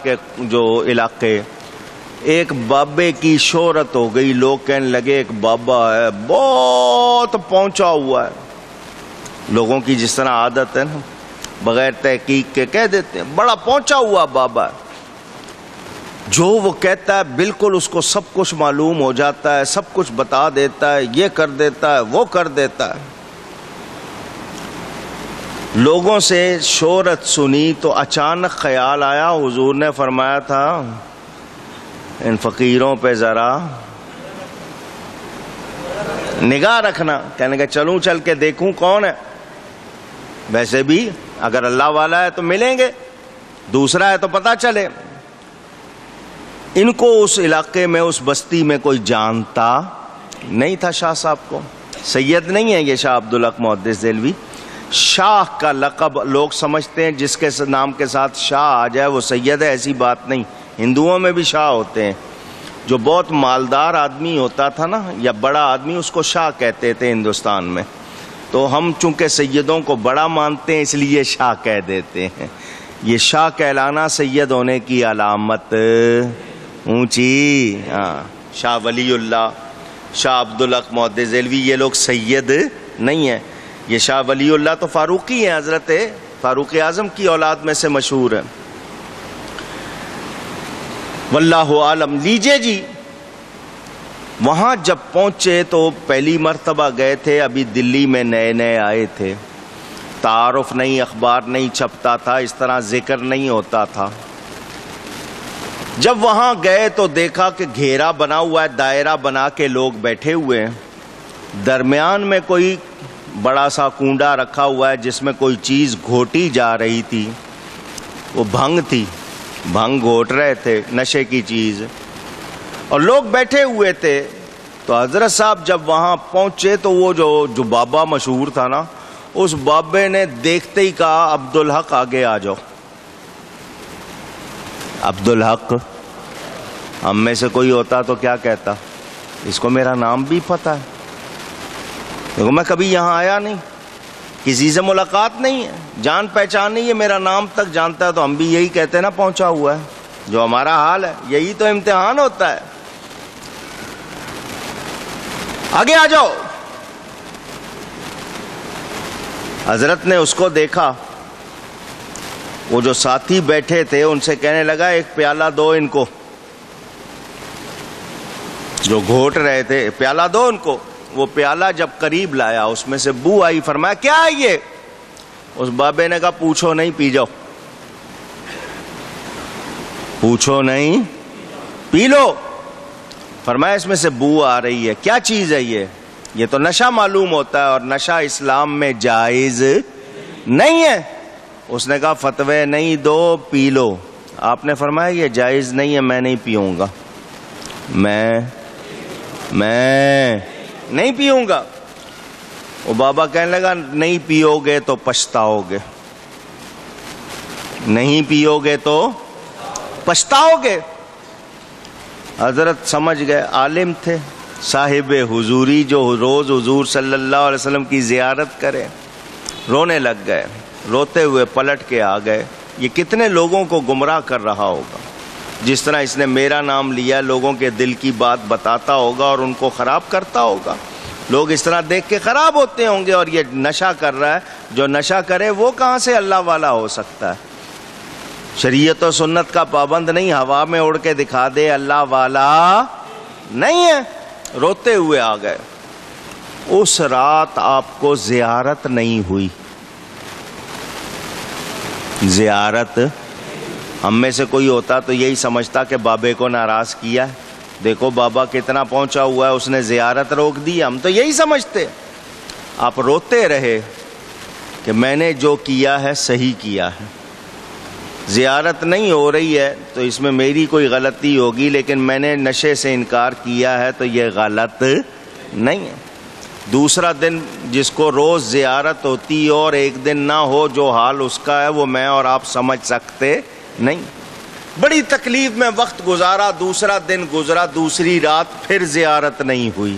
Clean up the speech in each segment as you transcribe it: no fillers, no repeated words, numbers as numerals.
کے جو علاقے، ایک بابے کی شہرت ہو گئی، لوگ کہنے لگے ایک بابا ہے بہت پہنچا ہوا ہے، لوگوں کی جس طرح عادت ہے نا بغیر تحقیق کے کہہ دیتے ہیں بڑا پہنچا ہوا بابا ہے، جو وہ کہتا ہے بالکل اس کو سب کچھ معلوم ہو جاتا ہے، سب کچھ بتا دیتا ہے، یہ کر دیتا ہے وہ کر دیتا ہے۔ لوگوں سے شہرت سنی تو اچانک خیال آیا، حضور نے فرمایا تھا ان فقیروں پہ ذرا نگاہ رکھنا۔ کہنے کہ چلوں چل کے دیکھوں کون ہے، ویسے بھی اگر اللہ والا ہے تو ملیں گے، دوسرا ہے تو پتہ چلے۔ ان کو اس علاقے میں اس بستی میں کوئی جانتا نہیں تھا، شاہ صاحب کو، سید نہیں ہے یہ شاہ عبدالحق محدث دہلوی، شاہ کا لقب لوگ سمجھتے ہیں جس کے نام کے ساتھ شاہ آ جائے وہ سید ہے، ایسی بات نہیں، ہندوؤں میں بھی شاہ ہوتے ہیں، جو بہت مالدار آدمی ہوتا تھا نا یا بڑا آدمی اس کو شاہ کہتے تھے ہندوستان میں، تو ہم چونکہ سیدوں کو بڑا مانتے ہیں اس لیے شاہ کہہ دیتے ہیں۔ یہ شاہ کہلانا سید ہونے کی علامت اونچی، شاہ ولی اللہ، شاہ عبدالحق محدث دہلوی یہ لوگ سید نہیں ہیں، یہ شاہ ولی اللہ تو فاروقی ہیں، حضرت فاروق اعظم کی اولاد میں سے مشہور ہے۔ واللہ عالم۔ لیجئے جی، وہاں جب پہنچے تو پہلی مرتبہ گئے تھے، ابھی دلی میں نئے نئے آئے تھے، تعارف نہیں، اخبار نہیں چھپتا تھا، اس طرح ذکر نہیں ہوتا تھا۔ جب وہاں گئے تو دیکھا کہ گھیرا بنا ہوا ہے، دائرہ بنا کے لوگ بیٹھے ہوئے ہیں، درمیان میں کوئی بڑا سا کنڈا رکھا ہوا ہے جس میں کوئی چیز گھوٹی جا رہی تھی، وہ بھنگ تھی، بھنگ گھوٹ رہے تھے، نشے کی چیز، اور لوگ بیٹھے ہوئے تھے۔ تو حضرت صاحب جب وہاں پہنچے تو وہ جو بابا مشہور تھا نا، اس بابے نے دیکھتے ہی کہا عبدالحق آگے آ جاؤ۔ عبدالحق، ہم میں سے کوئی ہوتا تو کیا کہتا، اس کو میرا نام بھی پتہ ہے، دیکھو میں کبھی یہاں آیا نہیں، کسی سے ملاقات نہیں ہے، جان پہچان نہیں ہے، میرا نام تک جانتا ہے، تو ہم بھی یہی کہتے ہیں نا پہنچا ہوا ہے، جو ہمارا حال ہے، یہی تو امتحان ہوتا ہے۔ آگے آ جاؤ۔ حضرت نے اس کو دیکھا، وہ جو ساتھی بیٹھے تھے ان سے کہنے لگا ایک پیالہ دو ان کو، جو گھوٹ رہے تھے پیالہ دو ان کو۔ وہ پیالہ جب قریب لایا اس میں سے بو آئی، فرمایا کیا ہے یہ؟ اس بابے نے کہا پوچھو نہیں، پی جاؤ، پوچھو نہیں پی لو۔ فرمایا اس میں سے بو آ رہی ہے، کیا چیز ہے یہ تو نشہ معلوم ہوتا ہے، اور نشہ اسلام میں جائز نہیں ہے۔ اس نے کہا فتوے نہیں دو، پی لو۔ آپ نے فرمایا یہ جائز نہیں ہے، میں نہیں پیوں گا، میں نہیں پیوں گا۔ وہ بابا کہنے لگا نہیں پیو گے تو پچھتاؤ گے، نہیں پیو گے تو پچھتاؤ گے۔ حضرت سمجھ گئے، عالم تھے، صاحب حضوری، جو روز حضور صلی اللہ علیہ وسلم کی زیارت کرے، رونے لگ گئے، روتے ہوئے پلٹ کے آ گئے۔ یہ کتنے لوگوں کو گمراہ کر رہا ہوگا، جس طرح اس نے میرا نام لیا، لوگوں کے دل کی بات بتاتا ہوگا اور ان کو خراب کرتا ہوگا، لوگ اس طرح دیکھ کے خراب ہوتے ہوں گے۔ اور یہ نشہ کر رہا ہے، جو نشہ کرے وہ کہاں سے اللہ والا ہو سکتا ہے؟ شریعت و سنت کا پابند نہیں، ہوا میں اڑ کے دکھا دے اللہ والا نہیں ہے۔ روتے ہوئے آ گئے۔ اس رات آپ کو زیارت نہیں ہوئی، زیارت، ہم میں سے کوئی ہوتا تو یہی سمجھتا کہ بابے کو ناراض کیا ہے، دیکھو بابا کتنا پہنچا ہوا ہے، اس نے زیارت روک دی، ہم تو یہی سمجھتے۔ آپ روتے رہے کہ میں نے جو کیا ہے صحیح کیا ہے، زیارت نہیں ہو رہی ہے تو اس میں میری کوئی غلطی ہوگی، لیکن میں نے نشے سے انکار کیا ہے تو یہ غلط نہیں ہے۔ دوسرا دن جس کو روز زیارت ہوتی اور ایک دن نہ ہو، جو حال اس کا ہے وہ میں اور آپ سمجھ سکتے نہیں۔ بڑی تکلیف میں وقت گزارا، دوسرا دن گزرا، دوسری رات پھر زیارت نہیں ہوئی۔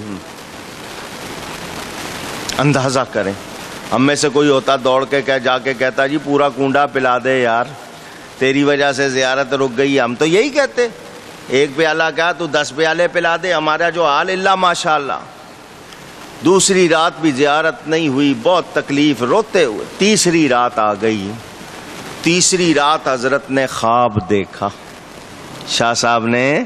اندازہ کریں، ہم میں سے کوئی ہوتا دوڑ کے جا کے کہتا جی پورا کنڈا پلا دے یار، تیری وجہ سے زیارت رک گئی. ہم تو یہی کہتے, ایک پیالہ کیا تو 10 پیالے پلا دے, ہمارا جو حال اللہ ماشاءاللہ. دوسری رات بھی زیارت نہیں ہوئی, بہت تکلیف, روتے ہوئے. تیسری رات آ گئی. تیسری رات حضرت نے خواب دیکھا, شاہ صاحب نے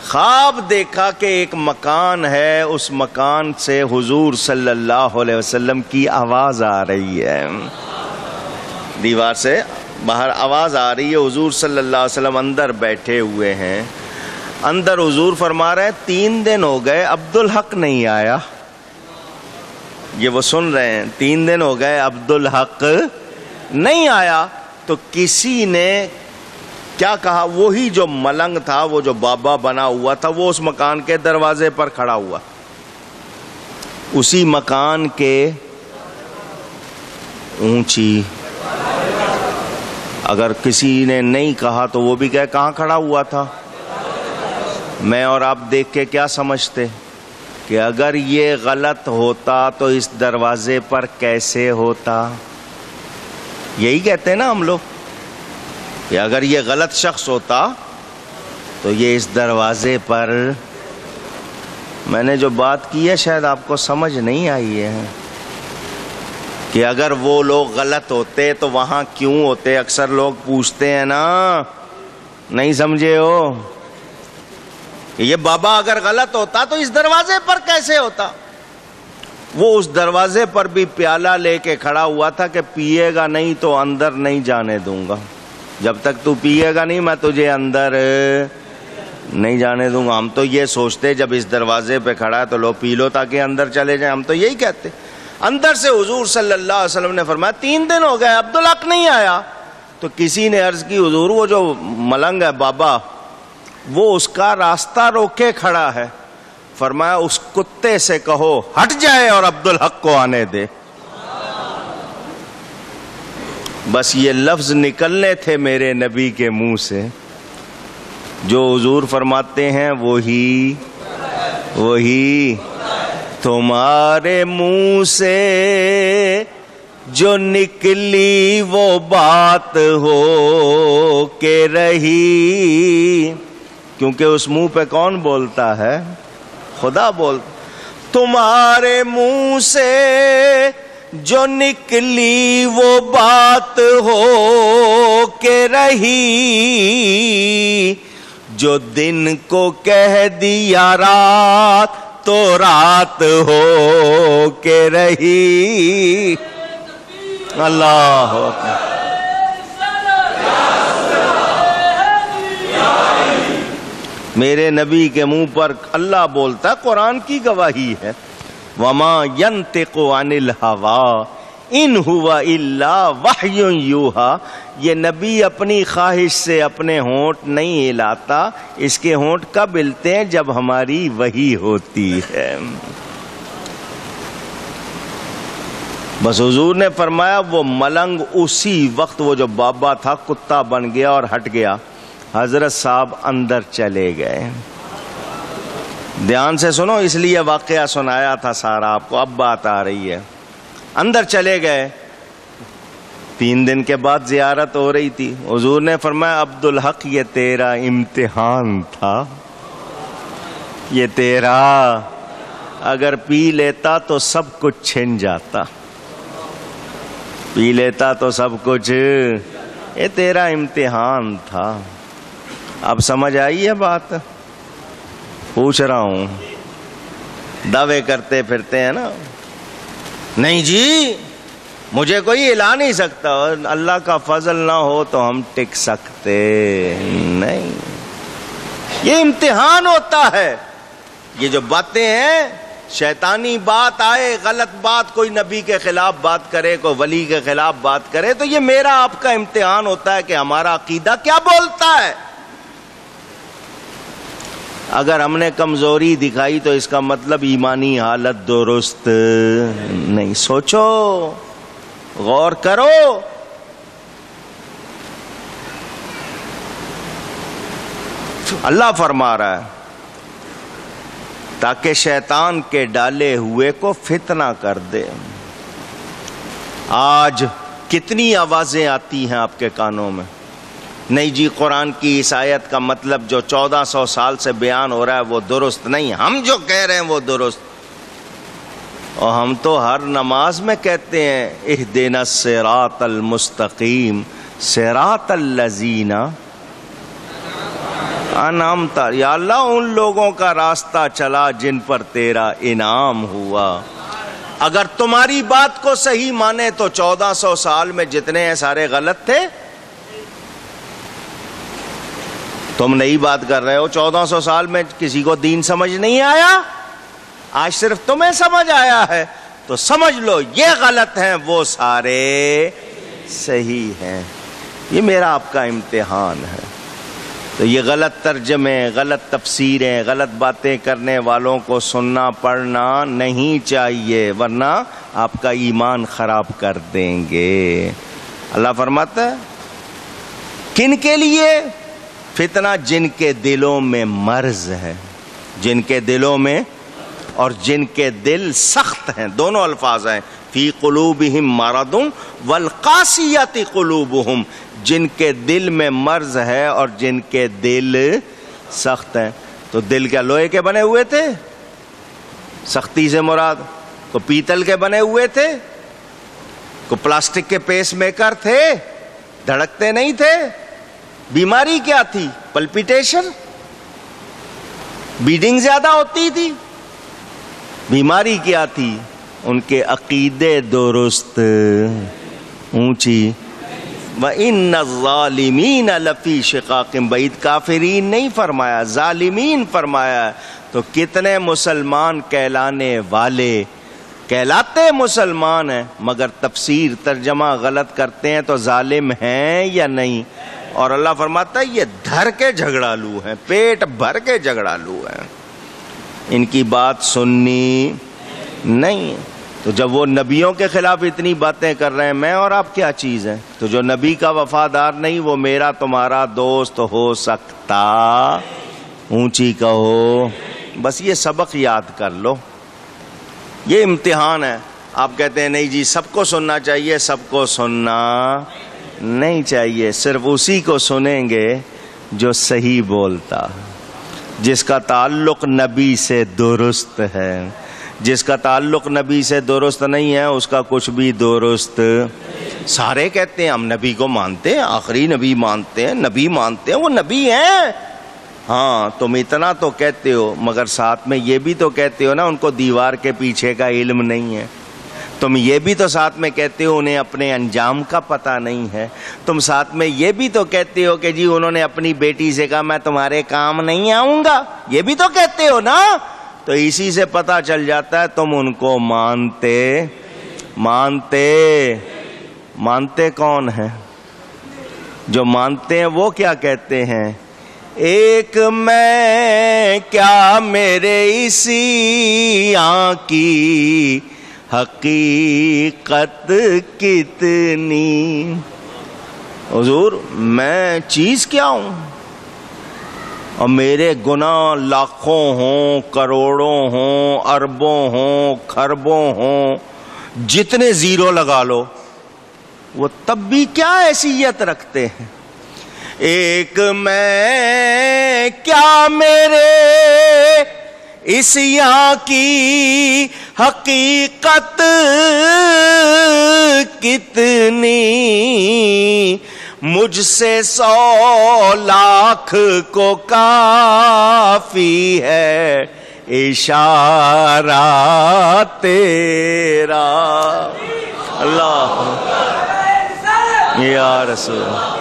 خواب دیکھا کہ ایک مکان ہے, اس مکان سے حضور صلی اللہ علیہ وسلم کی آواز آ رہی ہے. دیوار سے باہر آواز آ رہی ہے, حضور صلی اللہ علیہ وسلم اندر بیٹھے ہوئے ہیں. اندر حضور فرما رہے ہیں 3 دن ہو گئے عبدالحق نہیں آیا. یہ وہ سن رہے ہیں 3 دن ہو گئے عبدالحق نہیں آیا. تو کسی نے کیا کہا, وہی جو ملنگ تھا, وہ جو بابا بنا ہوا تھا, وہ اس مکان کے دروازے پر کھڑا ہوا. اسی مکان کے اونچی, اگر کسی نے نہیں کہا تو وہ بھی کہاں کھڑا ہوا تھا. میں اور آپ دیکھ کے کیا سمجھتے کہ اگر یہ غلط ہوتا تو اس دروازے پر کیسے ہوتا. یہی کہتے ہیں نا ہم لوگ کہ اگر یہ غلط شخص ہوتا تو یہ اس دروازے پر. میں نے جو بات کی ہے شاید آپ کو سمجھ نہیں آئی ہے کہ اگر وہ لوگ غلط ہوتے تو وہاں کیوں ہوتے. اکثر لوگ پوچھتے ہیں نا, نہیں سمجھے ہو, یہ بابا اگر غلط ہوتا تو اس دروازے پر کیسے ہوتا. وہ اس دروازے پر بھی پیالہ لے کے کھڑا ہوا تھا کہ پیے گا نہیں تو اندر نہیں جانے دوں گا. جب تک تو پیے گا نہیں میں تجھے اندر نہیں جانے دوں گا. ہم تو یہ سوچتے جب اس دروازے پہ کھڑا ہے تو لو پی لو تاکہ اندر چلے جائیں. ہم تو یہی کہتے. اندر سے حضور صلی اللہ علیہ وسلم نے فرمایا 3 دن ہو گئے عبدالحق نہیں آیا. تو کسی نے عرض کی حضور وہ جو ملنگ ہے بابا, وہ اس کا راستہ روکے کھڑا ہے. فرمایا اس کتے سے کہو ہٹ جائے اور عبدالحق کو آنے دے. بس یہ لفظ نکلنے تھے میرے نبی کے منہ سے. جو حضور فرماتے ہیں وہی تمہارے منہ سے جو نکلی وہ بات ہو کے رہی. کیونکہ اس منہ پہ کون بولتا ہے؟ خدا بول. تمہارے منہ سے جو نکلی وہ بات ہو کے رہی, جو دن کو کہہ دیا رات تو رات ہو کے رہی. اللہ اکبر. میرے نبی کے منہ پر اللہ بولتا, قرآن کی گواہی ہے, وما ينطق عن الهوى ان هو الا وحی یوحی. یہ نبی اپنی خواہش سے اپنے ہونٹ نہیں ہلاتا. اس کے ہونٹ کب ہلتے ہیں؟ جب ہماری وحی ہوتی ہے. بس حضور نے فرمایا وہ ملنگ اسی وقت, وہ جو بابا تھا کتا بن گیا اور ہٹ گیا. حضرت صاحب اندر چلے گئے. دھیان سے سنو, اس لیے واقعہ سنایا تھا سارا آپ کو, اب بات آ رہی ہے. اندر چلے گئے. 3 دن کے بعد زیارت ہو رہی تھی. حضور نے فرمایا عبدالحق یہ تیرا امتحان تھا, یہ تیرا, اگر پی لیتا تو سب کچھ چھن جاتا, پی لیتا تو سب کچھ, یہ تیرا امتحان تھا. اب سمجھ آئی ہے بات؟ پوچھ رہا ہوں. دعوے کرتے پھرتے ہیں نا, نہیں جی مجھے کوئی ہلا نہیں سکتا, اللہ کا فضل نہ ہو تو ہم ٹک سکتے نہیں. یہ امتحان ہوتا ہے. یہ جو باتیں ہیں, شیطانی بات آئے, غلط بات, کوئی نبی کے خلاف بات کرے, کوئی ولی کے خلاف بات کرے, تو یہ میرا آپ کا امتحان ہوتا ہے کہ ہمارا عقیدہ کیا بولتا ہے. اگر ہم نے کمزوری دکھائی تو اس کا مطلب ایمانی حالت درست نہیں. سوچو, غور کرو. اللہ فرما رہا ہے تاکہ شیطان کے ڈالے ہوئے کو فتنہ کر دے. آج کتنی آوازیں آتی ہیں آپ کے کانوں میں, نہیں جی قرآن کی اس آیت کا مطلب جو 1400 سال سے بیان ہو رہا ہے وہ درست نہیں، ہم جو کہہ رہے ہیں وہ درست. اور ہم تو ہر نماز میں کہتے ہیں اہدنا الصراط المستقیم صراط الذین انعمت، یا اللہ ان لوگوں کا راستہ چلا جن پر تیرا انعام ہوا. اگر تمہاری بات کو صحیح مانے تو 1400 سال میں جتنے ہیں سارے غلط تھے. تم نئی بات کر رہے ہو، 1400 سال میں کسی کو دین سمجھ نہیں آیا، آج صرف تمہیں سمجھ آیا ہے، تو سمجھ لو یہ غلط ہیں وہ سارے صحیح ہیں. یہ میرا آپ کا امتحان ہے. تو یہ غلط ترجمے، غلط تفسیریں، غلط باتیں کرنے والوں کو سننا پڑھنا نہیں چاہیے، ورنہ آپ کا ایمان خراب کر دیں گے. اللہ فرماتا ہے کن کے لیے؟ فتنہ جن کے دلوں میں مرض ہے، جن کے دلوں میں، اور جن کے دل سخت ہیں، دونوں الفاظ ہیں، فی قلوبہم مرض والقاسیۃ قلوبہم، جن کے دل میں مرض ہے اور جن کے دل سخت ہیں. تو دل کیا لوہے کے بنے ہوئے تھے؟ سختی سے مراد کو پیتل کے بنے ہوئے تھے؟ کو پلاسٹک کے پیس میکر تھے؟ دھڑکتے نہیں تھے؟ بیماری کیا تھی؟ پلپیٹیشن، بیڈنگ زیادہ ہوتی تھی؟ بیماری کیا تھی؟ ان کے عقیدے درست اونچی. وَإِنَّ الظَّالِمِينَ لَفِي شِقَاقٍ بَعِيدٍ، کافرین نہیں فرمایا، ظالمین فرمایا. تو کتنے مسلمان کہلانے والے کہلاتے مسلمان ہیں مگر تفسیر ترجمہ غلط کرتے ہیں، تو ظالم ہیں یا نہیں؟ اور اللہ فرماتا ہے یہ دھر کے جھگڑالو ہیں، پیٹ بھر کے جھگڑالو ہیں، ان کی بات سننی نہیں. تو جب وہ نبیوں کے خلاف اتنی باتیں کر رہے ہیں، میں اور آپ کیا چیز ہیں؟ تو جو نبی کا وفادار نہیں وہ میرا تمہارا دوست ہو سکتا. اونچی کہو. بس یہ سبق یاد کر لو، یہ امتحان ہے. آپ کہتے ہیں نہیں جی سب کو سننا چاہیے، سب کو سننا نہیں چاہیے، صرف اسی کو سنیں گے جو صحیح بولتا، جس کا تعلق نبی سے درست ہے. جس کا تعلق نبی سے درست نہیں ہے اس کا کچھ بھی درست. سارے کہتے ہیں ہم نبی کو مانتے ہیں، آخری نبی مانتے ہیں، نبی مانتے ہیں، وہ نبی ہیں. ہاں تم اتنا تو کہتے ہو مگر ساتھ میں یہ بھی تو کہتے ہو نا ان کو دیوار کے پیچھے کا علم نہیں ہے. تم یہ بھی تو ساتھ میں کہتے ہو انہیں اپنے انجام کا پتہ نہیں ہے. تم ساتھ میں یہ بھی تو کہتے ہو کہ جی انہوں نے اپنی بیٹی سے کہا میں تمہارے کام نہیں آؤں گا، یہ بھی تو کہتے ہو نا. تو اسی سے پتہ چل جاتا ہے تم ان کو مانتے کون ہیں؟ جو مانتے ہیں وہ کیا کہتے ہیں؟ ایک میں کیا میرے اسی آنکھ کی حقیقت کتنی. حضور میں چیز کیا ہوں؟ اور میرے گناہ لاکھوں ہوں، کروڑوں ہوں، اربوں ہوں، خربوں ہوں، جتنے زیرو لگا لو وہ تب بھی کیا حیثیت رکھتے ہیں. ایک میں کیا میرے اس یہاں کی حقیقت کتنی، مجھ سے 100 لاکھ کو کافی ہے اشارہ تیرا. اللہ یا رسول.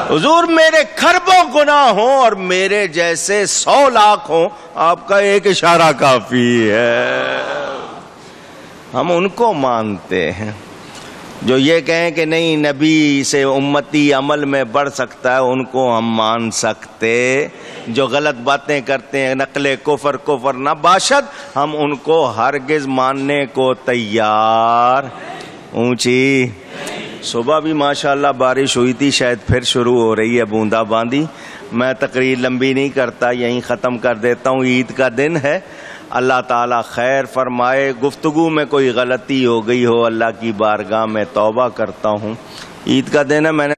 حضور میرے خربوں گناہ ہوں اور میرے جیسے 100 لاکھ ہوں، آپ کا ایک اشارہ کافی ہے. ہم ان کو مانتے ہیں. جو یہ کہیں کہ نہیں نبی سے امتی عمل میں بڑھ سکتا ہے ان کو ہم مان سکتے. جو غلط باتیں کرتے ہیں نقل کفر نہ باشد، ہم ان کو ہرگز ماننے کو تیار. اونچی. صبح بھی ماشاءاللہ بارش ہوئی تھی، شاید پھر شروع ہو رہی ہے بوندا باندی. میں تقریر لمبی نہیں کرتا، یہیں ختم کر دیتا ہوں. عید کا دن ہے، اللہ تعالیٰ خیر فرمائے. گفتگو میں کوئی غلطی ہو گئی ہو اللہ کی بارگاہ میں توبہ کرتا ہوں. عید کا دن ہے، میں نے